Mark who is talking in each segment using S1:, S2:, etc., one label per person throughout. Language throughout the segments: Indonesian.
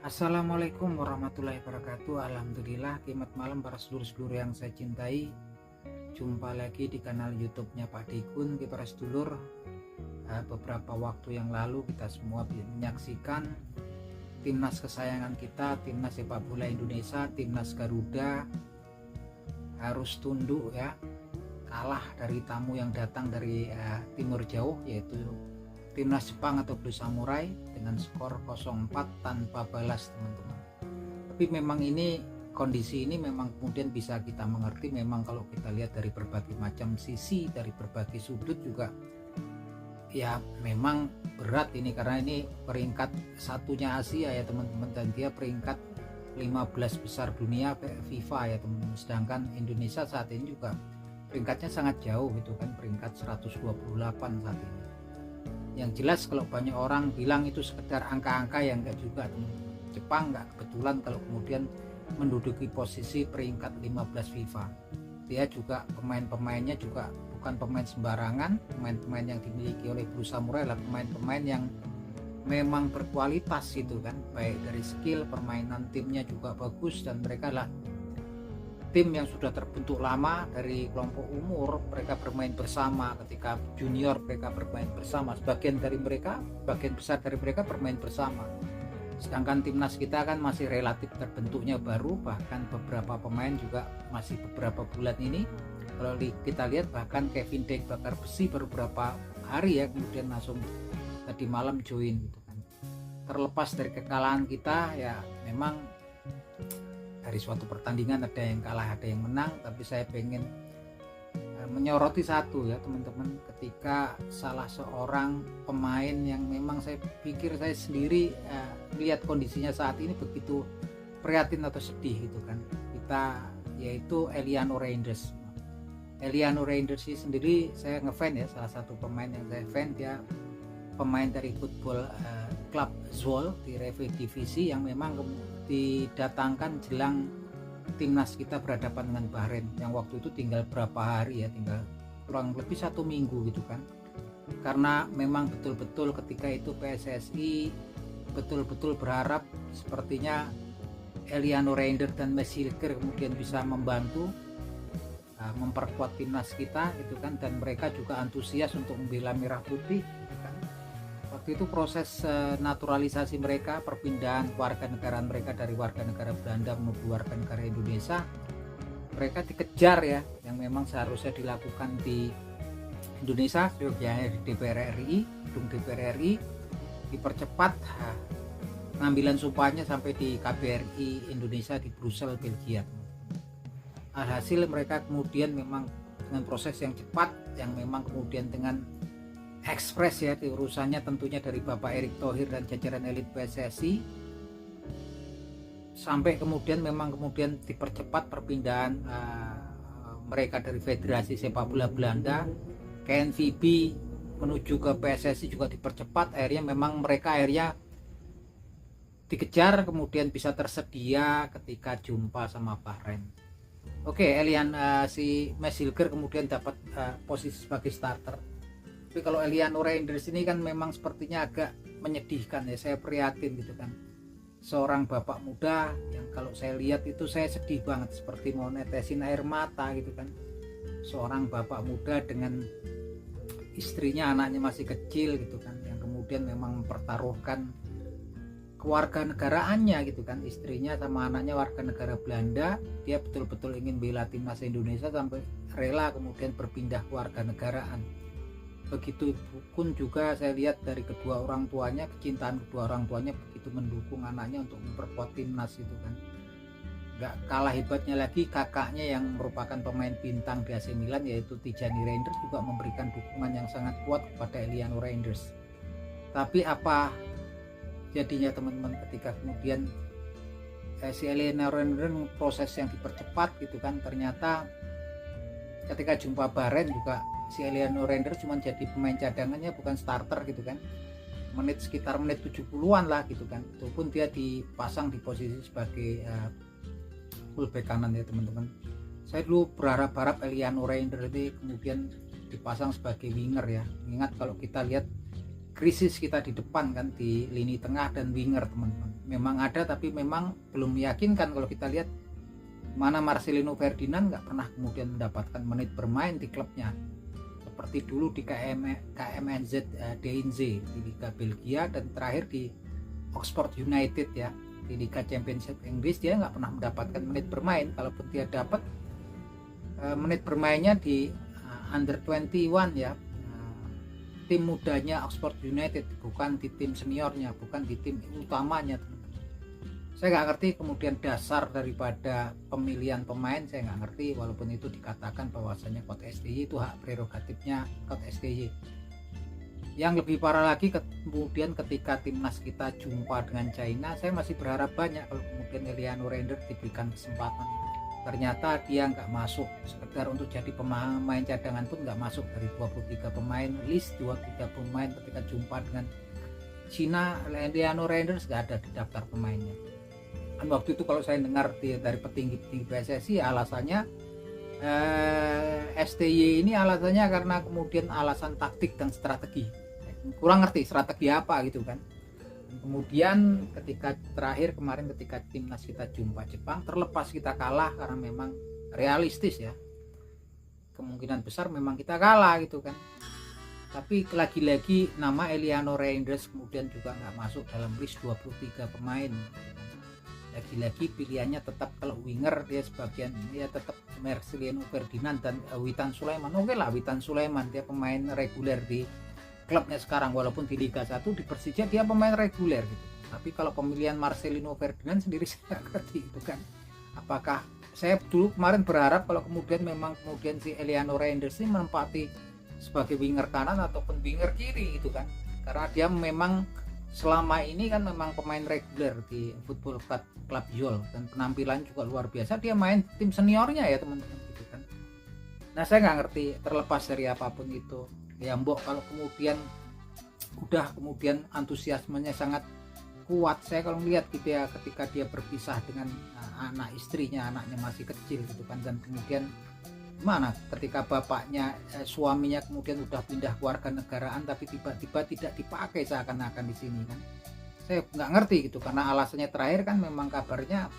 S1: Assalamualaikum warahmatullahi wabarakatuh. Alhamdulillah, kimat malam para sedulur-sedulur yang saya cintai. Jumpa lagi di kanal YouTube-nya Pak Dikun. Para sedulur, beberapa waktu yang lalu kita semua menyaksikan timnas kesayangan kita, timnas sepak bola Indonesia, timnas Garuda harus tunduk ya, kalah dari tamu yang datang dari timur jauh, yaitu timnas Jepang atau Blue Samurai dengan skor 0-4 tanpa balas, teman-teman. Tapi memang ini kondisi ini memang kemudian bisa kita mengerti, memang kalau kita lihat dari berbagai macam sisi, dari berbagai sudut juga ya memang berat ini, karena ini peringkat satunya Asia ya teman-teman, dan dia peringkat 15 besar dunia FIFA ya teman-teman. Sedangkan Indonesia saat ini juga peringkatnya sangat jauh gitu kan, peringkat 128 saat ini. Yang jelas kalau banyak orang bilang itu sekedar angka-angka, yang enggak juga teman-teman. Jepang enggak kebetulan kalau kemudian menduduki posisi peringkat 15 FIFA. Dia juga pemain-pemainnya juga bukan pemain sembarangan, pemain-pemain yang dimiliki oleh Blue Samurai adalah pemain-pemain yang memang berkualitas gitu kan, baik dari skill, permainan timnya juga bagus, dan mereka lah tim yang sudah terbentuk lama. Dari kelompok umur mereka bermain bersama, ketika junior mereka bermain bersama, sebagian besar dari mereka bermain bersama. Sedangkan timnas kita kan masih relatif terbentuknya baru, bahkan beberapa pemain juga masih beberapa bulan ini. Kalau kita lihat bahkan Kevin Dek bakar besi baru beberapa hari ya, kemudian langsung tadi malam join gitu kan. Terlepas dari kekalahan kita ya, memang dari suatu pertandingan ada yang kalah ada yang menang, tapi saya pengen menyoroti satu ya teman-teman, ketika salah seorang pemain yang memang saya pikir saya sendiri lihat kondisinya saat ini begitu prihatin atau sedih gitu kan, kita yaitu Eliano Reinders. Eliano Reinders sendiri saya ngefan ya, salah satu pemain yang saya fan. Dia pemain dari football klub Zwolle di Revie Divisi yang memang didatangkan jelang timnas kita berhadapan dengan Bahrain, yang waktu itu tinggal berapa hari ya, tinggal kurang lebih 1 minggu gitu kan. Karena memang betul-betul ketika itu PSSI betul-betul berharap sepertinya Eliano Reinders dan Mads Hilger kemudian bisa membantu memperkuat timnas kita gitu kan, dan mereka juga antusias untuk membela merah putih gitu kan. Waktu itu proses naturalisasi mereka, perpindahan warga negara mereka dari warga negara Belanda menuju warga negara Indonesia, mereka dikejar ya, yang memang seharusnya dilakukan di Indonesia, seyogyanya di DPR RI, gedung DPR RI, dipercepat pengambilan sumpahnya sampai di KBRI Indonesia di Brussels, Belgia. Alhasil mereka kemudian memang dengan proses yang cepat, yang memang kemudian dengan ekspres ya, diurusannya tentunya dari Bapak Erick Thohir dan jajaran elit PSSI, sampai kemudian memang kemudian dipercepat perpindahan mereka dari Federasi Sepak Bola Belanda ke NVB menuju ke PSSI juga dipercepat. Akhirnya memang mereka akhirnya dikejar, kemudian bisa tersedia ketika jumpa sama Bahrain. Oke, si Mads Hilger kemudian dapat posisi sebagai starter. Tapi kalau Eliano Reinders ini kan memang sepertinya agak menyedihkan ya, saya prihatin gitu kan. Seorang bapak muda yang kalau saya lihat itu saya sedih banget, seperti mau netesin air mata gitu kan. Seorang bapak muda dengan istrinya, anaknya masih kecil gitu kan, yang kemudian memang mempertaruhkan kewarganegaraannya gitu kan. Istrinya sama anaknya warga negara Belanda, dia betul-betul ingin bela timnas Indonesia sampai rela kemudian berpindah kewarganegaraan. Begitu pun juga saya lihat dari kedua orang tuanya, kecintaan kedua orang tuanya begitu mendukung anaknya untuk memperkuat timnas itu kan. Gak kalah hebatnya lagi kakaknya yang merupakan pemain bintang di AC Milan, yaitu Tijani Reinders, juga memberikan dukungan yang sangat kuat kepada Eliano Reinders. Tapi apa jadinya teman-teman ketika kemudian si Eliano Reinders proses yang dipercepat gitu kan, ternyata ketika jumpa Bahrain juga si Eliano Reinders cuma jadi pemain cadangannya, bukan starter gitu kan. Sekitar menit 70-an lah gitu kan. Itu pun dia dipasang di posisi sebagai fullback kanan ya teman-teman. Saya dulu berharap Eliano Reinders itu kemudian dipasang sebagai winger ya. Ingat kalau kita lihat krisis kita di depan kan, di lini tengah dan winger teman-teman. Memang ada tapi memang belum meyakinkan. Kalau kita lihat mana Marcelino Ferdinand nggak pernah kemudian mendapatkan menit bermain di klubnya seperti dulu di KMNZ DNZ di Liga Belgia, dan terakhir di Oxford United ya di Liga Championship Inggris. Dia nggak pernah mendapatkan menit bermain. Kalaupun dia dapat menit bermainnya di under 21 ya, tim mudanya Oxford United, bukan di tim seniornya, bukan di tim utamanya. Saya nggak ngerti kemudian dasar daripada pemilihan pemain, saya nggak ngerti, walaupun itu dikatakan bahwasanya Coach STY itu hak prerogatifnya Coach STY. Yang lebih parah lagi kemudian ketika timnas kita jumpa dengan China, saya masih berharap banyak kalau kemudian Eliano Reinders diberikan kesempatan. Ternyata dia nggak masuk, sekedar untuk jadi pemain cadangan pun nggak masuk dari 23 pemain, list 23 pemain ketika jumpa dengan China. Eliano Reinders nggak ada di daftar pemainnya. Dan waktu itu kalau saya dengar dari petinggi PSSI alasannya STY ini alasannya karena kemudian alasan taktik dan strategi. Kurang ngerti strategi apa gitu kan. Kemudian ketika terakhir kemarin ketika timnas kita jumpa Jepang, terlepas kita kalah karena memang realistis ya, kemungkinan besar memang kita kalah gitu kan, tapi lagi-lagi nama Eliano Reinders kemudian juga nggak masuk dalam list 23 pemain. Lagi-lagi pilihannya tetap kalau winger dia sebagian dia tetap Marcelino Ferdinand dan Witan Sulaiman. Oke lah, Witan Sulaiman dia pemain reguler di klubnya sekarang, walaupun di Liga 1 di Persija dia pemain reguler gitu. Tapi kalau pemilihan Marcelino Ferdinand sendiri saya ngerti itu kan. Apakah saya dulu kemarin berharap kalau kemudian memang kemudian si Eliano Reinders ini menempati sebagai winger kanan ataupun winger kiri gitu kan. Karena dia memang selama ini kan memang pemain reguler di Football Club Jol dan penampilan juga luar biasa. Dia main tim seniornya ya teman-teman gitu kan. Nah saya nggak ngerti, terlepas dari apapun itu ya mbok, kalau kemudian udah kemudian antusiasmenya sangat kuat, saya kalau melihat gitu ya ketika dia berpisah dengan anak istrinya, anaknya masih kecil gitu kan, dan kemudian mana ketika bapaknya suaminya kemudian udah pindah keluarga negaraan tapi tiba-tiba tidak dipakai seakan-akan di sini kan. Saya nggak ngerti gitu, karena alasannya terakhir kan memang kabarnya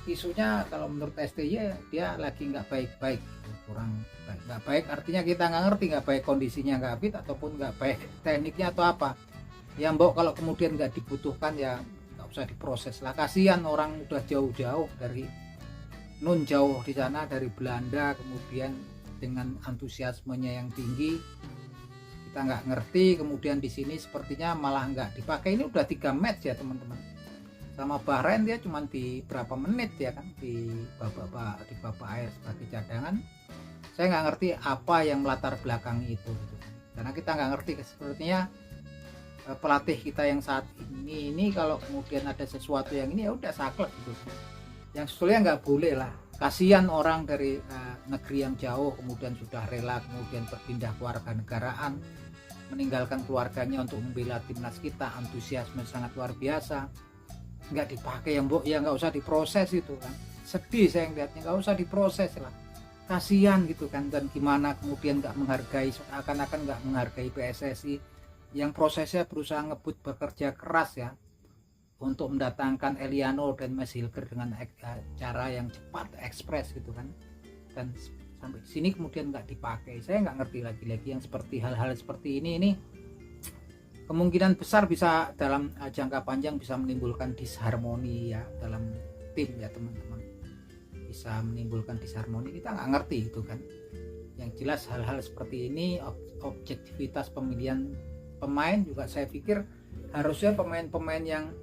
S1: isunya kalau menurut STY dia lagi nggak baik-baik, kurang baik. Nggak baik artinya kita nggak ngerti, nggak baik kondisinya, nggak fit ataupun nggak baik tekniknya atau apa ya mbok. Kalau kemudian nggak dibutuhkan ya nggak usah diproses lah, kasihan orang udah jauh-jauh dari jauh di sana dari Belanda, kemudian dengan antusiasmenya yang tinggi, kita nggak ngerti kemudian di sini sepertinya malah nggak dipakai. Ini udah 3 match ya teman-teman, sama Bahrain dia cuma di berapa menit ya kan, di babak akhir sebagai cadangan. Saya nggak ngerti apa yang melatar belakangi itu gitu. Karena kita nggak ngerti, sepertinya pelatih kita yang saat ini kalau kemudian ada sesuatu yang ini ya udah saklek gitu. Yang sebetulnya nggak boleh lah, kasihan orang dari negeri yang jauh kemudian sudah rela kemudian berpindah keluarga negaraan, meninggalkan keluarganya untuk membela timnas kita, antusiasme sangat luar biasa, nggak dipakai ya mbok, ya nggak usah diproses itu kan. Sedih saya ngeliatnya, nggak usah diproses lah, kasihan gitu kan. Dan gimana kemudian nggak menghargai, seakan-akan nggak menghargai PSSI yang prosesnya berusaha ngebut, bekerja keras ya untuk mendatangkan Eliano dan Mas Hilger dengan cara yang cepat, ekspres gitu kan, dan sampai sini kemudian nggak dipakai. Saya nggak ngerti lagi-lagi yang seperti hal-hal seperti ini kemungkinan besar bisa dalam jangka panjang bisa menimbulkan disharmoni ya dalam tim ya teman-teman, bisa menimbulkan disharmoni, kita nggak ngerti itu kan. Yang jelas hal-hal seperti ini, objektivitas pemilihan pemain juga saya pikir harusnya pemain-pemain yang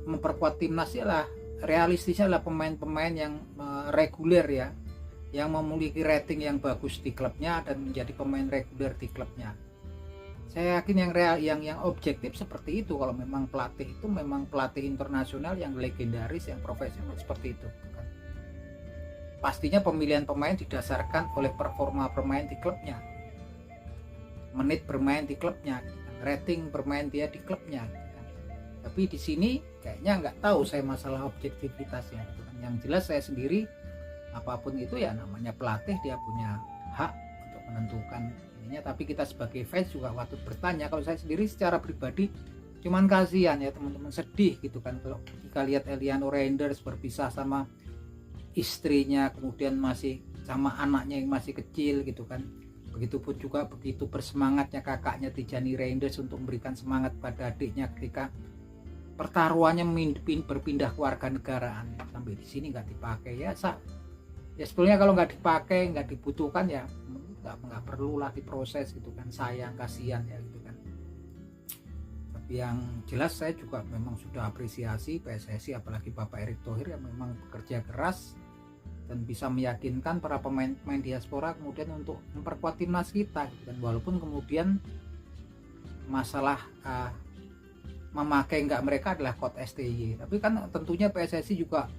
S1: memperkuat timnas lah, realistisnya lah pemain-pemain yang reguler ya, yang memiliki rating yang bagus di klubnya dan menjadi pemain reguler di klubnya. Saya yakin yang objektif seperti itu. Kalau memang pelatih itu memang pelatih internasional yang legendaris, yang profesional seperti itu kan. Pastinya pemilihan pemain didasarkan oleh performa bermain di klubnya, menit bermain di klubnya, rating bermain dia di klubnya. Tapi di sini kayaknya nggak tahu saya masalah objektivitasnya gitu kan. Yang jelas saya sendiri apapun itu ya namanya pelatih, dia punya hak untuk menentukan Artinya tapi kita sebagai fans juga waktu bertanya. Kalau saya sendiri secara pribadi cuman kasihan ya teman-teman, sedih gitu kan kalau kita lihat Eliano Reinders berpisah sama istrinya, kemudian masih sama anaknya yang masih kecil gitu kan. Begitupun juga begitu bersemangatnya kakaknya Tijani Reinders untuk memberikan semangat pada adiknya ketika pertaruhannya berpindah ke warga negaraan. Sampai di sini nggak dipakai ya, ya sebetulnya kalau nggak dipakai, nggak dibutuhkan ya nggak perlu lah diproses gitu kan, sayang, kasihan ya gitu kan. Tapi yang jelas saya juga memang sudah apresiasi PSSI, apalagi Bapak Erick Thohir yang memang bekerja keras dan bisa meyakinkan para pemain-pemain diaspora kemudian untuk memperkuat timnas kita gitu kan. Walaupun kemudian masalah memakai enggak mereka adalah kode STY, tapi kan tentunya PSSI juga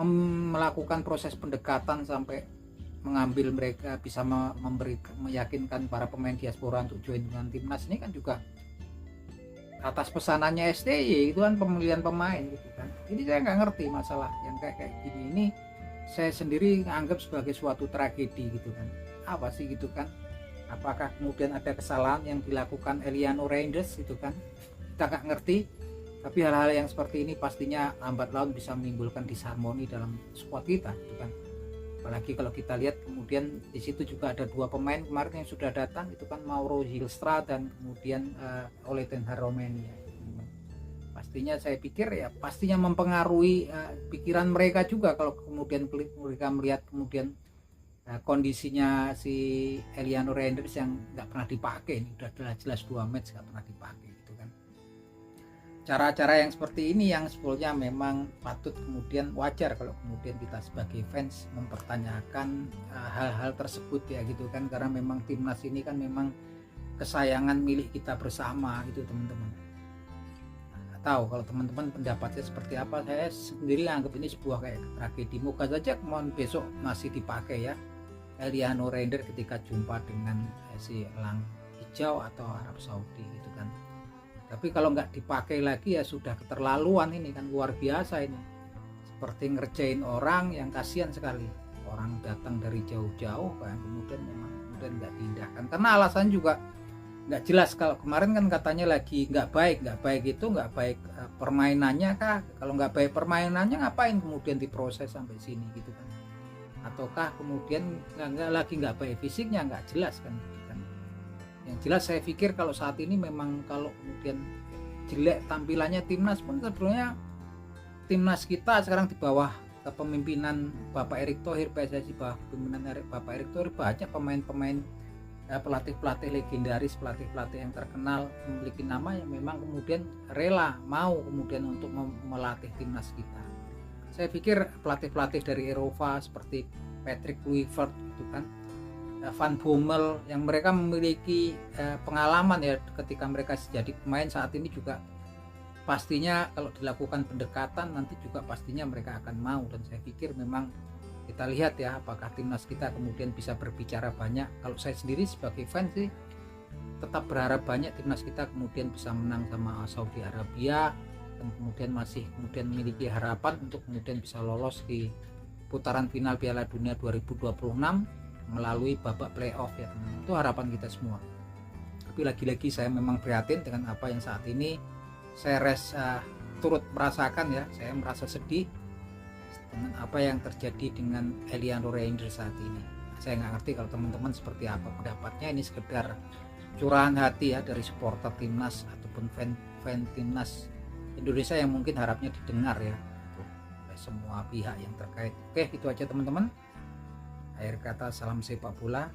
S1: melakukan proses pendekatan sampai mengambil mereka, bisa meyakinkan para pemain diaspora untuk join dengan timnas. Ini kan juga atas pesanannya STY, itu kan pemilihan pemain gitu kan. Ini saya nggak ngerti masalah yang kayak gini ini, saya sendiri anggap sebagai suatu tragedi gitu kan. Apa sih gitu kan, apakah kemudian ada kesalahan yang dilakukan Eliano Reinders gitu kan, kita nggak ngerti. Tapi hal-hal yang seperti ini pastinya lambat laun bisa menimbulkan disharmoni dalam squad kita gitu kan. Apalagi kalau kita lihat kemudian di situ juga ada dua pemain kemarin yang sudah datang itu kan, Mauro Zylstra dan kemudian Ole Ten Hag Romania. Pastinya saya pikir ya pastinya mempengaruhi pikiran mereka juga kalau kemudian mereka melihat kemudian kondisinya si Eliano Reinders yang nggak pernah dipakai. Ini udah jelas 2 match nggak pernah dipakai gitu kan. Cara-cara yang seperti ini yang sebetulnya memang patut kemudian wajar kalau kemudian kita sebagai fans mempertanyakan hal-hal tersebut ya gitu kan, karena memang timnas ini kan memang kesayangan milik kita bersama gitu teman-teman. Tahu kalau teman-teman pendapatnya seperti apa, saya sendiri anggap ini sebuah kayak tragedi. Moga saja mohon besok masih dipakai ya Eliano Reinders ketika jumpa dengan si Elang Hijau atau Arab Saudi gitu kan. Tapi kalau nggak dipakai lagi ya sudah keterlaluan, ini kan luar biasa ini, seperti ngerjain orang yang kasihan sekali. Orang datang dari jauh-jauh kan kemudian memang kemudian nggak diindahkan karena alasan juga nggak jelas. Kalau kemarin kan katanya lagi nggak baik itu nggak baik permainannya kah? Kalau nggak baik permainannya ngapain kemudian diproses sampai sini gitu kan? Ataukah kemudian nggak baik fisiknya, nggak jelas kan? Yang jelas saya pikir kalau saat ini memang kalau kemudian jelek tampilannya timnas pun sebenarnya timnas kita sekarang di bawah kepemimpinan Bapak Erick Thohir, PSSI bawah kepemimpinan Bapak Erick Thohir, banyak pemain-pemain pelatih-pelatih legendaris, pelatih-pelatih yang terkenal memiliki nama yang memang kemudian rela mau kemudian untuk melatih timnas kita. Saya pikir pelatih-pelatih dari Eropa seperti Patrick Kluivert gitu kan, Van Bommel yang mereka memiliki pengalaman ya ketika mereka jadi pemain saat ini juga pastinya kalau dilakukan pendekatan nanti juga pastinya mereka akan mau. Dan saya pikir memang kita lihat ya apakah timnas kita kemudian bisa berbicara banyak. Kalau saya sendiri sebagai fans sih tetap berharap banyak timnas kita kemudian bisa menang sama Saudi Arabia dan kemudian masih kemudian memiliki harapan untuk kemudian bisa lolos di putaran final Piala Dunia 2026 melalui babak playoff ya teman-teman. Itu harapan kita semua. Tapi lagi-lagi saya memang prihatin dengan apa yang saat ini saya turut merasakan ya. Saya merasa sedih dengan apa yang terjadi dengan Eliano Reinders saat ini. Saya nggak ngerti kalau teman-teman seperti apa pendapatnya. Ini sekedar curahan hati ya dari supporter timnas ataupun fan timnas Indonesia yang mungkin harapnya didengar ya oleh semua pihak yang terkait. Oke, itu aja teman-teman. Akhir kata salam sepak bola.